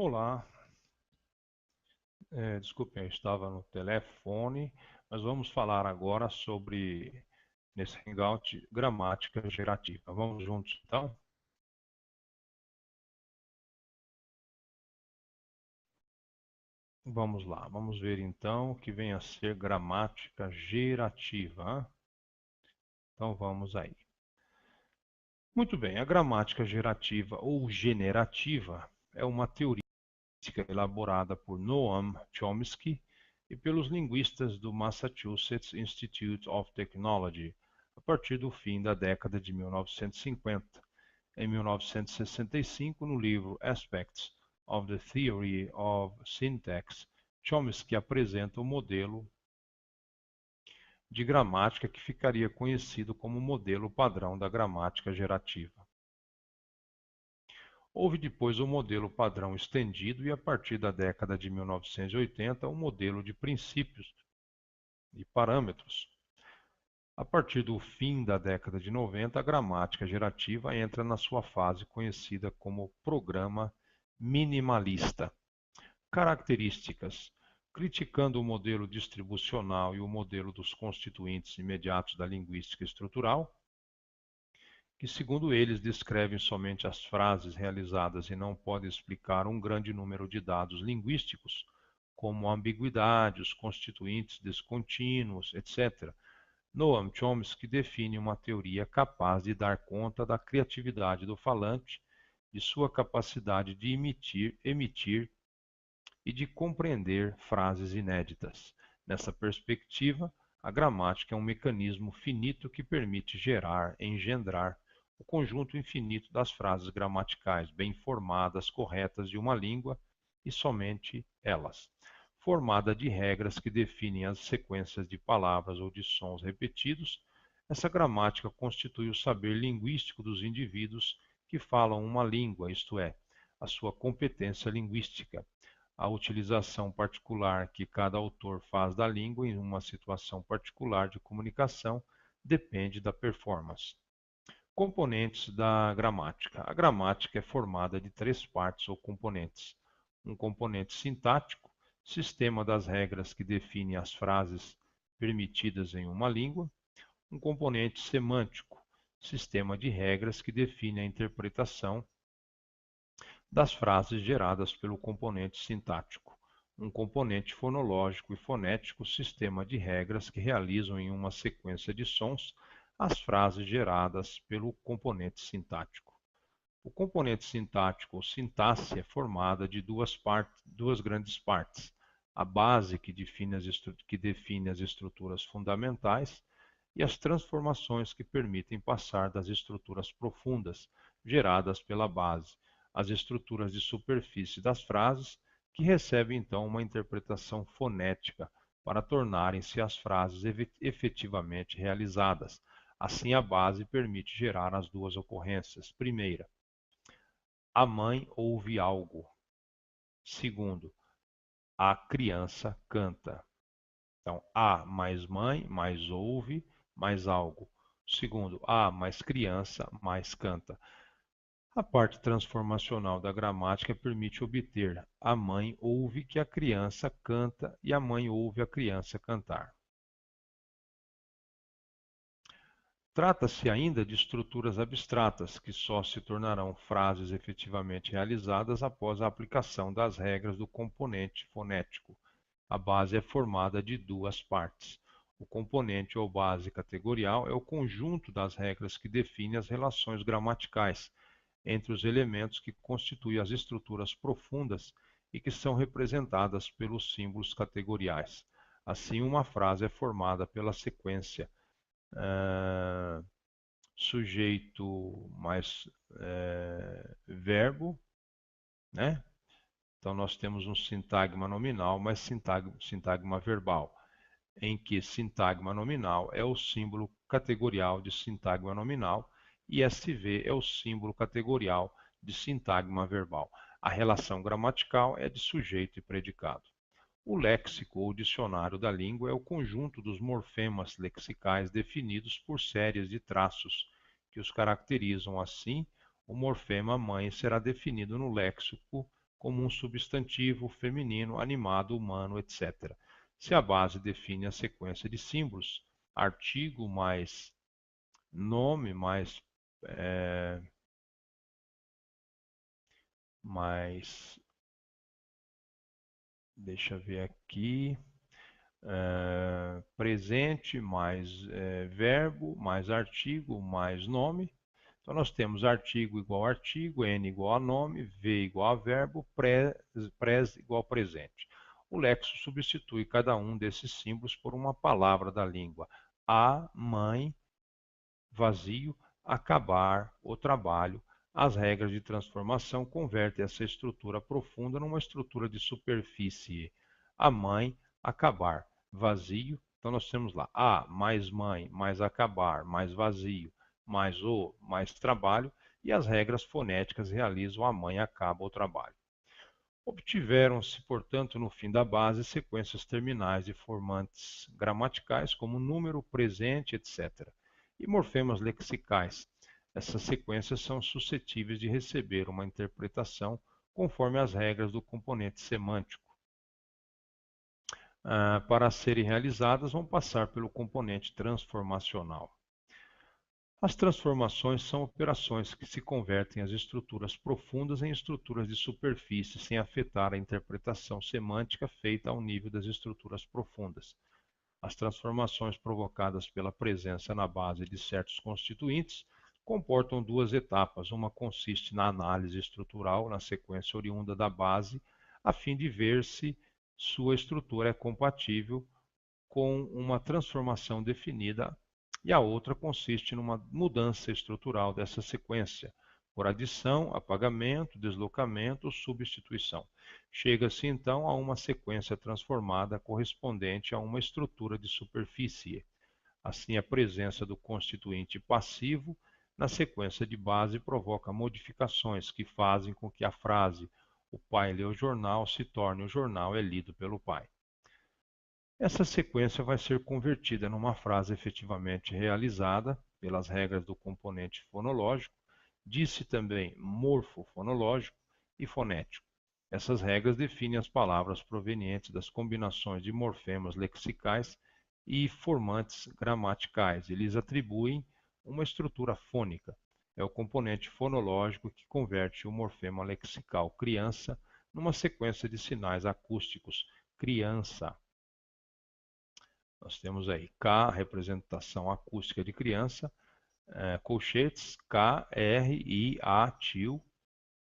Olá, desculpem, eu estava no telefone, mas vamos falar agora sobre, nesse Hangout, gramática gerativa. Vamos juntos então? Vamos lá, vamos ver então o que vem a ser gramática gerativa. Então vamos aí. Muito bem, a gramática gerativa ou generativa é uma teoria elaborada por Noam Chomsky e pelos linguistas do Massachusetts Institute of Technology a partir do fim da década de 1950. Em 1965, no livro Aspects of the Theory of Syntax, Chomsky apresenta o modelo de gramática que ficaria conhecido como modelo padrão da gramática gerativa. Houve depois o modelo padrão estendido e, a partir da década de 1980, o modelo de princípios e parâmetros. A partir do fim da década de 90, a gramática gerativa entra na sua fase conhecida como programa minimalista. Características: criticando o modelo distribucional e o modelo dos constituintes imediatos da linguística estrutural, que, segundo eles, descrevem somente as frases realizadas e não podem explicar um grande número de dados linguísticos, como a ambiguidade, os constituintes descontínuos, etc. Noam Chomsky define uma teoria capaz de dar conta da criatividade do falante, de sua capacidade de emitir e de compreender frases inéditas. Nessa perspectiva, a gramática é um mecanismo finito que permite gerar, engendrar o conjunto infinito das frases gramaticais bem formadas, corretas de uma língua e somente elas, formada de regras que definem as sequências de palavras ou de sons repetidos. Essa gramática constitui o saber linguístico dos indivíduos que falam uma língua, isto é, a sua competência linguística. A utilização particular que cada autor faz da língua em uma situação particular de comunicação depende da performance. Componentes da gramática. A gramática é formada de três partes ou componentes. Um componente sintático, sistema das regras que define as frases permitidas em uma língua. Um componente semântico, sistema de regras que define a interpretação das frases geradas pelo componente sintático. Um componente fonológico e fonético, sistema de regras que realizam em uma sequência de sons as frases geradas pelo componente sintático. O componente sintático ou sintaxe é formada de duas grandes partes: a base que define as estruturas fundamentais e as transformações que permitem passar das estruturas profundas geradas pela base às estruturas de superfície das frases, que recebem então uma interpretação fonética para tornarem-se as frases efetivamente realizadas. Assim, a base permite gerar as duas ocorrências. Primeira, a mãe ouve algo. Segundo, a criança canta. Então, a mais mãe, mais ouve, mais algo. Segundo, a mais criança, mais canta. A parte transformacional da gramática permite obter a mãe ouve que a criança canta e a mãe ouve a criança cantar. Trata-se ainda de estruturas abstratas, que só se tornarão frases efetivamente realizadas após a aplicação das regras do componente fonético. A base é formada de duas partes. O componente ou base categorial é o conjunto das regras que define as relações gramaticais entre os elementos que constituem as estruturas profundas e que são representadas pelos símbolos categoriais. Assim, uma frase é formada pela sequência sujeito mais verbo, né? Então nós temos um sintagma nominal mais sintagma verbal, em que sintagma nominal é o símbolo categorial de sintagma nominal e SV é o símbolo categorial de sintagma verbal. A relação gramatical é de sujeito e predicado. O léxico ou dicionário da língua é o conjunto dos morfemas lexicais definidos por séries de traços que os caracterizam. Assim, o morfema mãe será definido no léxico como um substantivo feminino, animado, humano, etc. Se a base define a sequência de símbolos, artigo mais nome mais deixa eu ver aqui, presente mais verbo mais artigo mais nome. Então nós temos artigo igual a artigo, N igual a nome, V igual a verbo, pres igual a presente. O Lexo substitui cada um desses símbolos por uma palavra da língua. A, mãe, vazio, acabar, o trabalho. As regras de transformação convertem essa estrutura profunda numa estrutura de superfície. A mãe, acabar, vazio. Então nós temos lá a mais mãe, mais acabar, mais vazio, mais o, mais trabalho. E as regras fonéticas realizam a mãe, acaba, o trabalho. Obtiveram-se, portanto, no fim da base, sequências terminais de formantes gramaticais como número, presente, etc. E morfemas lexicais. Essas sequências são suscetíveis de receber uma interpretação conforme as regras do componente semântico. Para serem realizadas, vão passar pelo componente transformacional. As transformações são operações que se convertem as estruturas profundas em estruturas de superfície sem afetar a interpretação semântica feita ao nível das estruturas profundas. As transformações provocadas pela presença na base de certos constituintes comportam duas etapas. Uma consiste na análise estrutural na sequência oriunda da base, a fim de ver se sua estrutura é compatível com uma transformação definida, e a outra consiste numa mudança estrutural dessa sequência, por adição, apagamento, deslocamento ou substituição. Chega-se então a uma sequência transformada correspondente a uma estrutura de superfície. Assim, a presença do constituinte passivo na sequência de base provoca modificações que fazem com que a frase "o pai lê o jornal" se torne "o jornal é lido pelo pai". Essa sequência vai ser convertida numa frase efetivamente realizada pelas regras do componente fonológico, disse também morfofonológico e fonético. Essas regras definem as palavras provenientes das combinações de morfemas lexicais e formantes gramaticais e lhes atribuem uma estrutura fônica. É o componente fonológico que converte o morfema lexical criança numa sequência de sinais acústicos criança. Nós temos aí K, representação acústica de criança, colchetes, K, R, I, A, tio,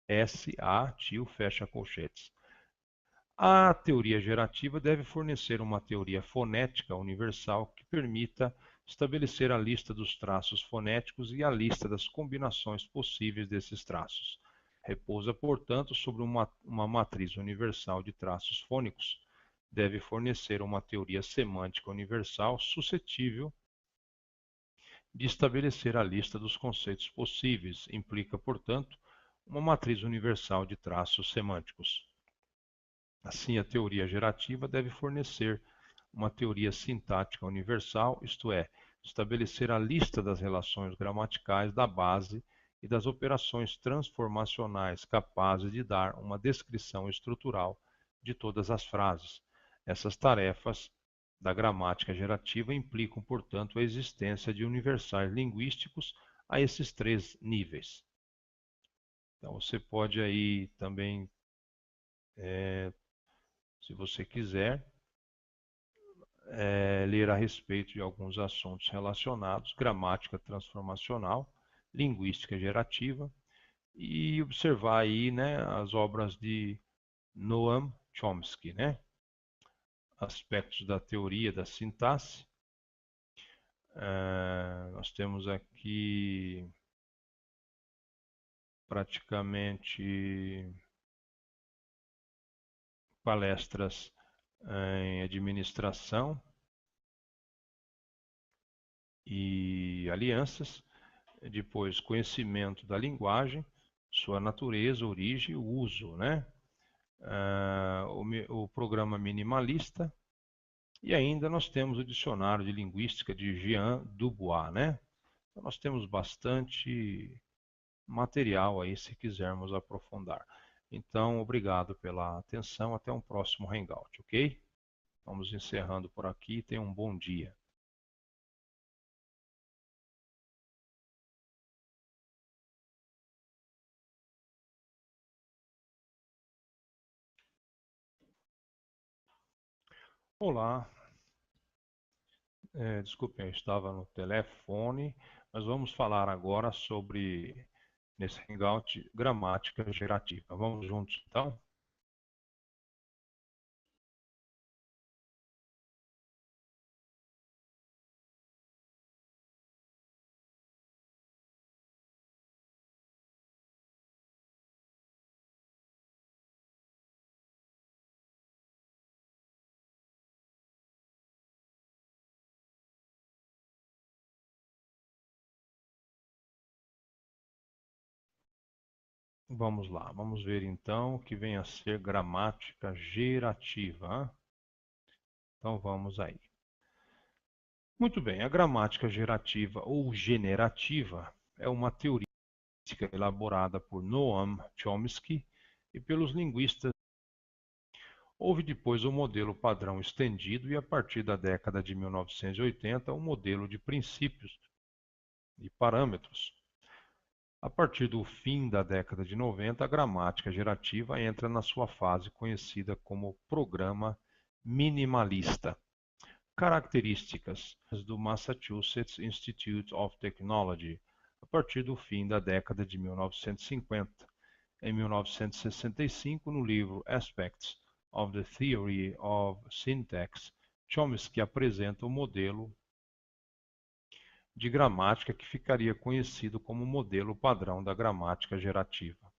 S, A, tio, fecha colchetes. A teoria gerativa deve fornecer uma teoria fonética universal que permita estabelecer a lista dos traços fonéticos e a lista das combinações possíveis desses traços. Repousa, portanto, sobre uma matriz universal de traços fônicos. Deve fornecer uma teoria semântica universal suscetível de estabelecer a lista dos conceitos possíveis. Implica, portanto, uma matriz universal de traços semânticos. Assim, a teoria gerativa deve fornecer uma teoria sintática universal, isto é, estabelecer a lista das relações gramaticais da base e das operações transformacionais capazes de dar uma descrição estrutural de todas as frases. Essas tarefas da gramática gerativa implicam, portanto, a existência de universais linguísticos a esses três níveis. Então, você pode aí também, se você quiser, ler a respeito de alguns assuntos relacionados, gramática transformacional, linguística gerativa, e observar aí, né, as obras de Noam Chomsky, né? Aspectos da teoria da sintaxe. Nós temos aqui praticamente palestras em administração e alianças, depois conhecimento da linguagem, sua natureza, origem e uso, né? O programa minimalista, e ainda nós temos o dicionário de linguística de Jean Dubois, né? Então nós temos bastante material aí se quisermos aprofundar. Então, obrigado pela atenção. Até um próximo Hangout, ok? Vamos encerrando por aqui. Tenha um bom dia. Olá, desculpem, eu estava no telefone, mas vamos falar agora sobre, nesse Hangout, gramática gerativa. Vamos juntos, então? Vamos lá, vamos ver então o que vem a ser gramática gerativa. Então vamos aí. Muito bem, a gramática gerativa ou generativa é uma teoria elaborada por Noam Chomsky e pelos linguistas. Houve depois o modelo padrão estendido e, a partir da década de 1980, um modelo de princípios e parâmetros. A partir do fim da década de 90, a gramática gerativa entra na sua fase conhecida como programa minimalista. Características do Massachusetts Institute of Technology, a partir do fim da década de 1950. Em 1965, no livro Aspects of the Theory of Syntax, Chomsky apresenta o modelo de gramática que ficaria conhecido como modelo padrão da gramática gerativa.